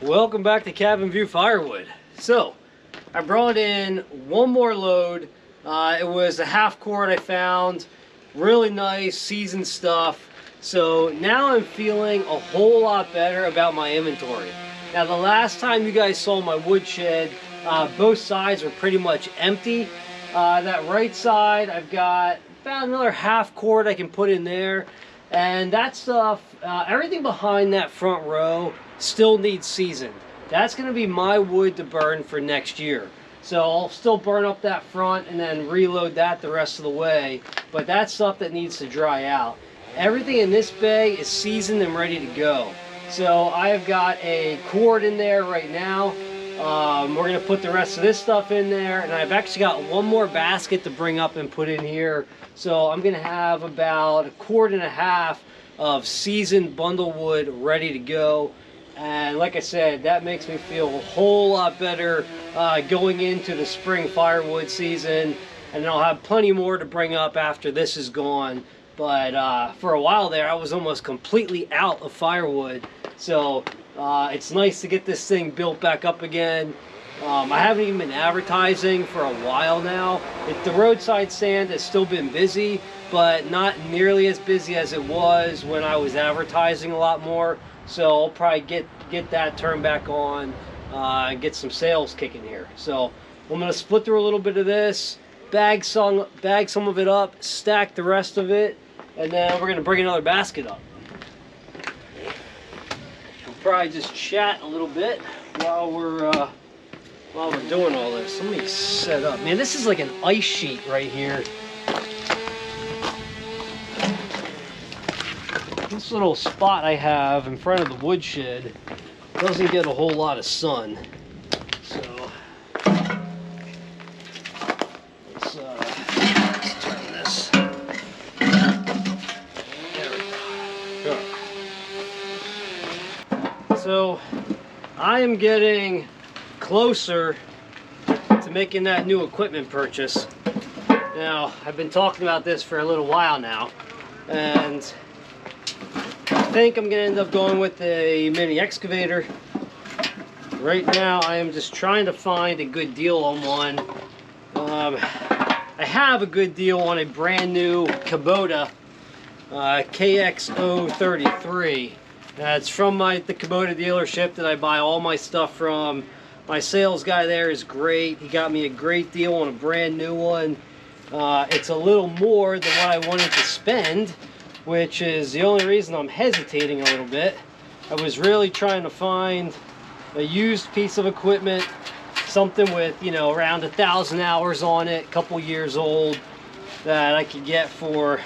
Welcome back to Cabin View Firewood. So, I brought in one more load. It was a half cord I found. Really nice, seasoned stuff. So now I'm feeling a whole lot better about my inventory. Now the last time you guys saw my woodshed, both sides were pretty much empty. That right side, I've got about another half cord I can put in there. And that stuff, everything behind that front row still needs seasoned. That's going to be my wood to burn for next year. So I'll still burn up that front and then reload that the rest of the way. But that's stuff that needs to dry out. Everything in this bay is seasoned and ready to go. So I've got a cord in there right now. We're going to put the rest of this stuff in there. And I've actually got one more basket to bring up and put in here. So I'm going to have about a cord and a half of seasoned bundle wood ready to go. And like I said, that makes me feel a whole lot better going into the spring firewood season. And I'll have plenty more to bring up after this is gone. But for a while there, I was almost completely out of firewood. So it's nice to get this thing built back up again. I haven't even been advertising for a while now. The roadside stand has still been busy, but not nearly as busy as it was when I was advertising a lot more. So I'll probably get that turned back on and get some sales kicking here. So I'm going to split through a little bit of this, bag some of it up, stack the rest of it, and then we're going to bring another basket up. We'll probably just chat a little bit while we're doing all this. Let me set up. Man, this is like an ice sheet right here. This little spot I have in front of the woodshed doesn't get a whole lot of sun. So let's turn this. There we go. So I am getting closer to making that new equipment purchase. Now, I've been talking about this for a little while now, and I think I'm going to end up going with a mini excavator. Right now, I am just trying to find a good deal on one. I have a good deal on a brand new Kubota KX033. It's from the Kubota dealership that I buy all my stuff from. My sales guy there is great. He got me a great deal on a brand new one. It's a little more than what I wanted to spend, which is the only reason I'm hesitating a little bit. I was really trying to find a used piece of equipment, something with, you know, around 1,000 hours on it, a couple years old, that I could get for,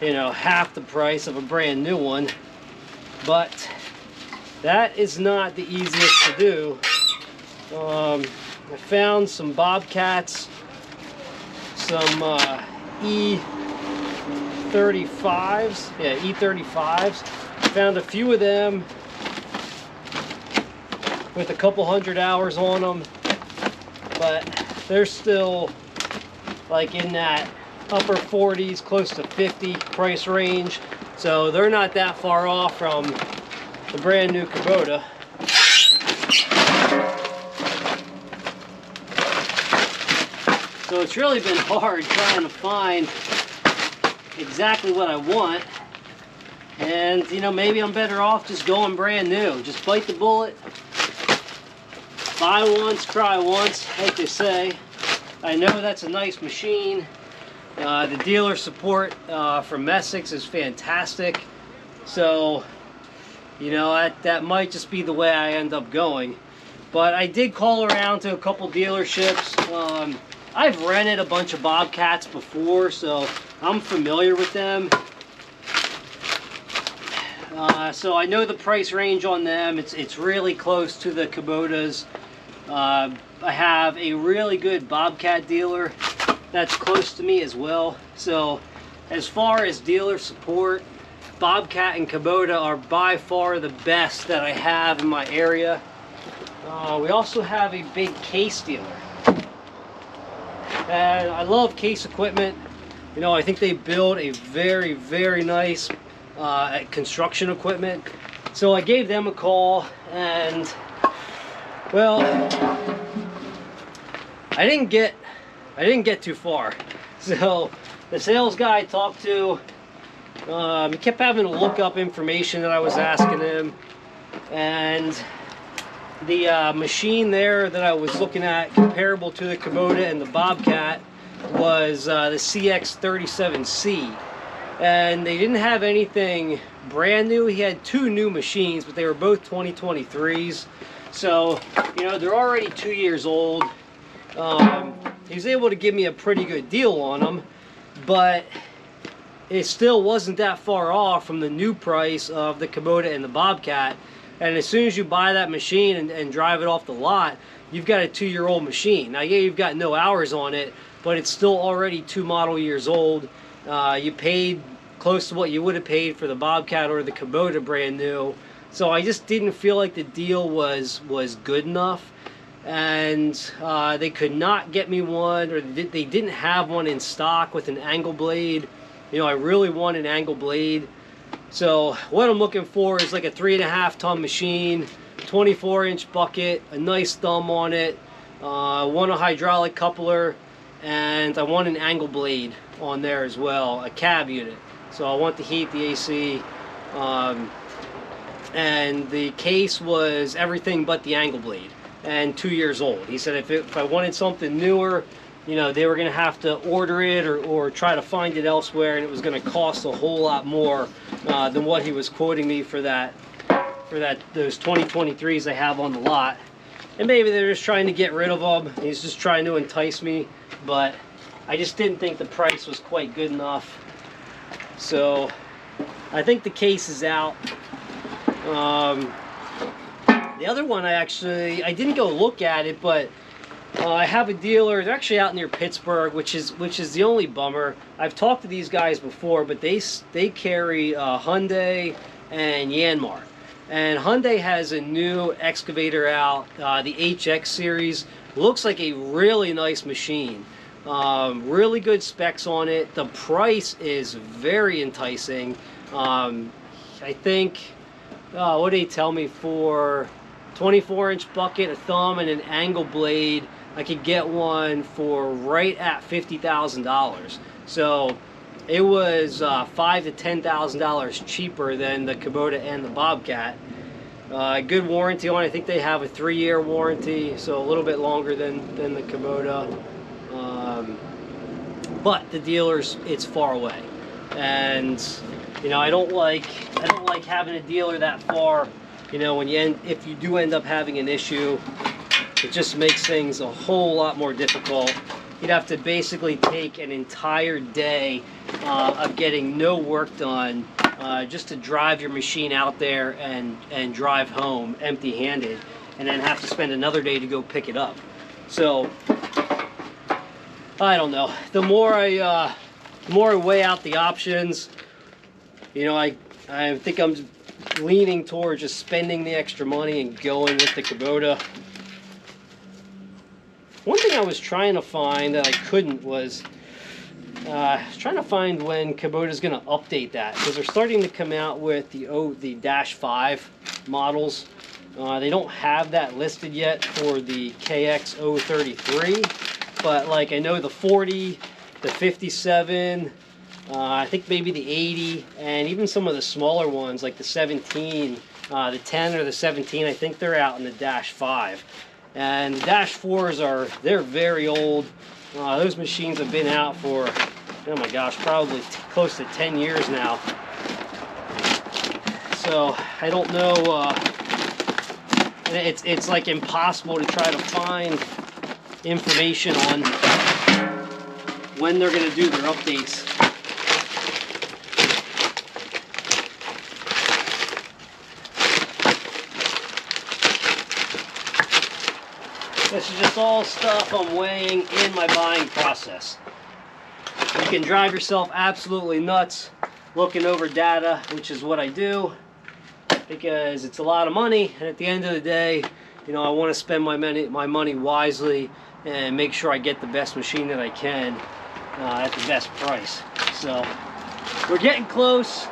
you know, half the price of a brand new one. But that is not the easiest to do. I found some Bobcats, some E35s, yeah, E35s. Found a few of them with a couple hundred hours on them, but they're still like in that upper 40s, close to 50 price range. So they're not that far off from the brand new Kubota. So it's really been hard trying to find exactly what I want. And, you know, maybe I'm better off just going brand new. Just bite the bullet. Buy once, cry once, like they say. I know that's a nice machine. The dealer support from Essex is fantastic. So, you know, that might just be the way I end up going. But I did call around to a couple dealerships. I've rented a bunch of Bobcats before, so I'm familiar with them. So I know the price range on them. It's really close to the Kubotas. I have a really good Bobcat dealer that's close to me as well. So as far as dealer support, Bobcat and Kubota are by far the best that I have in my area. We also have a big case dealer. And I love case equipment. You know, I think they build a very, very nice construction equipment. So I gave them a call, and well, I didn't get too far. So the sales guy I talked to, he kept having to look up information that I was asking him, and the machine there that I was looking at, comparable to the Kubota and the Bobcat, was the CX37C. And they didn't have anything brand new. He had two new machines, but they were both 2023s. So, you know, they're already 2 years old. He was able to give me a pretty good deal on them, but it still wasn't that far off from the new price of the Kubota and the Bobcat. And as soon as you buy that machine and drive it off the lot, you've got a 2-year-old machine. Now, yeah, you've got no hours on it, but it's still already 2 model years old. You paid close to what you would have paid for the Bobcat or the Kubota brand new. So I just didn't feel like the deal was good enough. And they could not get me one, or they didn't have one in stock with an angle blade. You know, I really want an angle blade. So what I'm looking for is like a 3.5-ton machine, 24-inch bucket, a nice thumb on it, want a hydraulic coupler, and I want an angle blade on there as well, a cab unit. So I want the heat, the AC, and the case was everything but the angle blade, and 2 years old. He said if I wanted something newer, you know, they were going to have to order it or try to find it elsewhere, and it was going to cost a whole lot more than what he was quoting me for those 2023s they have on the lot. And maybe they're just trying to get rid of them. He's just trying to entice me, but I just didn't think the price was quite good enough. So I think the case is out. The other one I didn't go look at it, but I have a dealer. They're actually out near Pittsburgh, which is the only bummer. I've talked to these guys before, but they carry Hyundai and Yanmar. And Hyundai has a new excavator out, the HX series. Looks like a really nice machine. Really good specs on it. The price is very enticing. I think, what did he tell me, for 24-inch bucket, a thumb, and an angle blade, I could get one for right at $50,000. So it was $5,000 to $10,000 cheaper than the Kubota and the Bobcat. Good warranty on it. I think they have a 3-year warranty, so a little bit longer than the Kubota. But the dealers, it's far away, and you know, I don't like having a dealer that far. You know, if you do end up having an issue, it just makes things a whole lot more difficult. You'd have to basically take an entire day of getting no work done just to drive your machine out there and drive home empty-handed, and then have to spend another day to go pick it up. So I don't know. The more I weigh out the options, you know, I think I'm leaning towards just spending the extra money and going with the Kubota. One thing I was trying to find that I couldn't was I was trying to find when Kubota's going to update that, because they're starting to come out with the Dash 5 models. They don't have that listed yet for the KX033, but like I know the 40, the 57, I think maybe the 80, and even some of the smaller ones like the 17, the 10 or the 17, I think they're out in the Dash 5. And the Dash 4s they're very old. Those machines have been out for, oh my gosh, probably close to 10 years now. So I don't know, it's like impossible to try to find information on when they're going to do their updates. This is just all stuff I'm weighing in my buying process. You can drive yourself absolutely nuts looking over data, which is what I do, because it's a lot of money, and at the end of the day, you know, I want to spend my money wisely and make sure I get the best machine that I can at the best price. So we're getting close.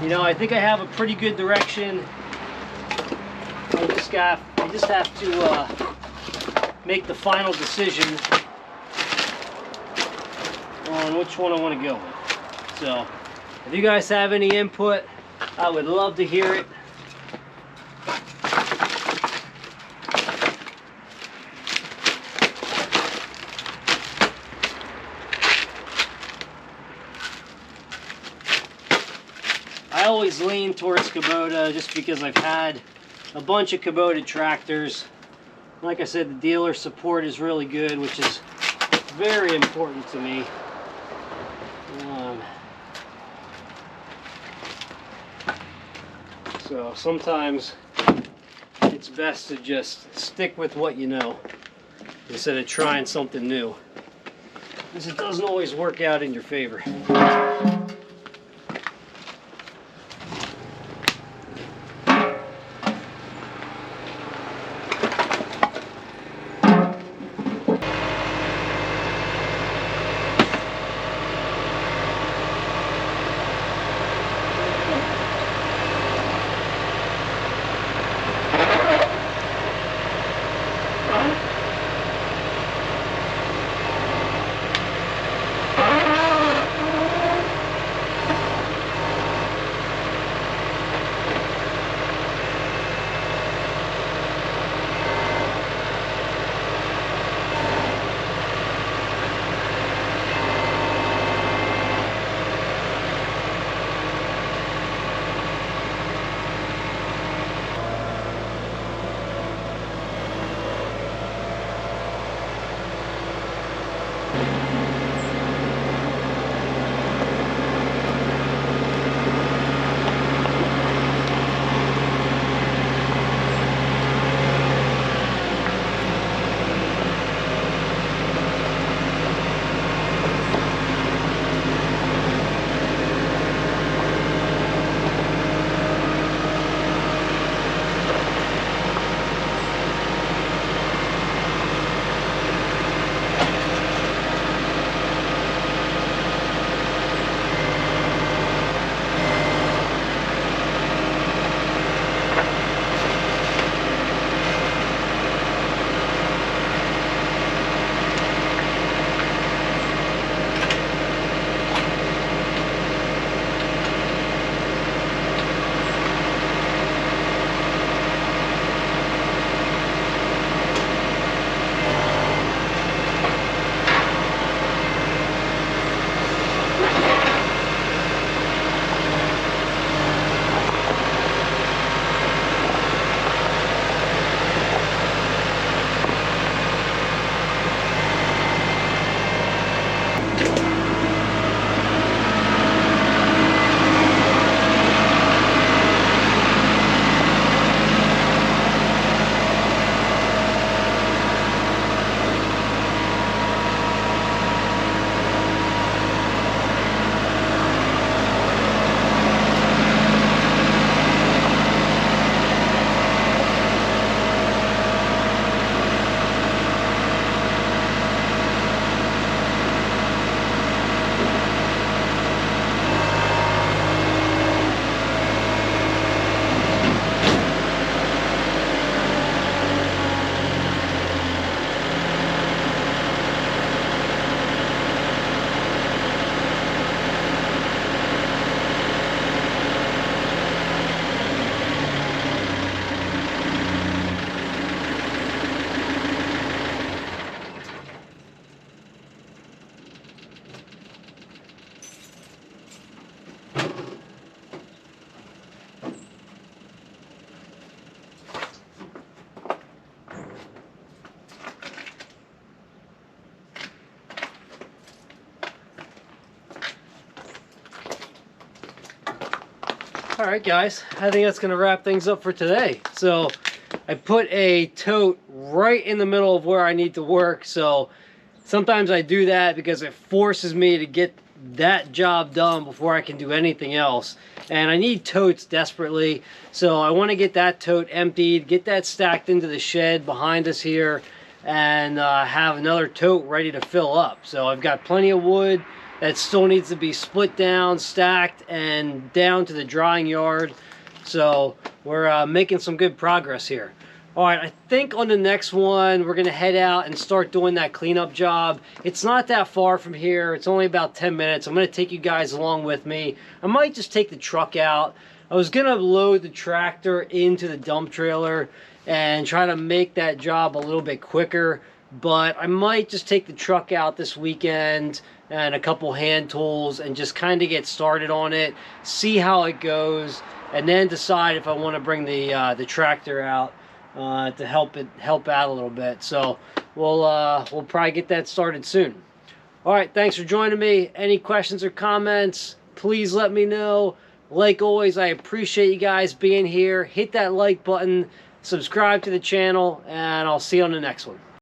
You know, I think I have a pretty good direction. I just have to make the final decision on which one I want to go with. So, if you guys have any input, I would love to hear it. I always lean towards Kubota just because I've had a bunch of Kubota tractors. Like I said, the dealer support is really good, which is very important to me. So sometimes it's best to just stick with what you know instead of trying something new, because it doesn't always work out in your favor. Alright guys, I think that's going to wrap things up for today. So I put a tote right in the middle of where I need to work, so sometimes I do that because it forces me to get that job done before I can do anything else. And I need totes desperately, so I want to get that tote emptied, get that stacked into the shed behind us here, and have another tote ready to fill up. So I've got plenty of wood that still needs to be split down, stacked, and down to the drying yard. So we're making some good progress here. All right, I think on the next one, we're gonna head out and start doing that cleanup job. It's not that far from here. It's only about 10 minutes. I'm gonna take you guys along with me. I might just take the truck out. I was gonna load the tractor into the dump trailer and try to make that job a little bit quicker, but I might just take the truck out this weekend and a couple hand tools and just kind of get started on it, see how it goes, and then decide if I want to bring the tractor out to help out a little bit. So we'll probably get that started soon. All right, thanks for joining me. Any questions or comments, please let me know. Like always, I appreciate you guys being here. Hit that like button, subscribe to the channel, and I'll see you on the next one.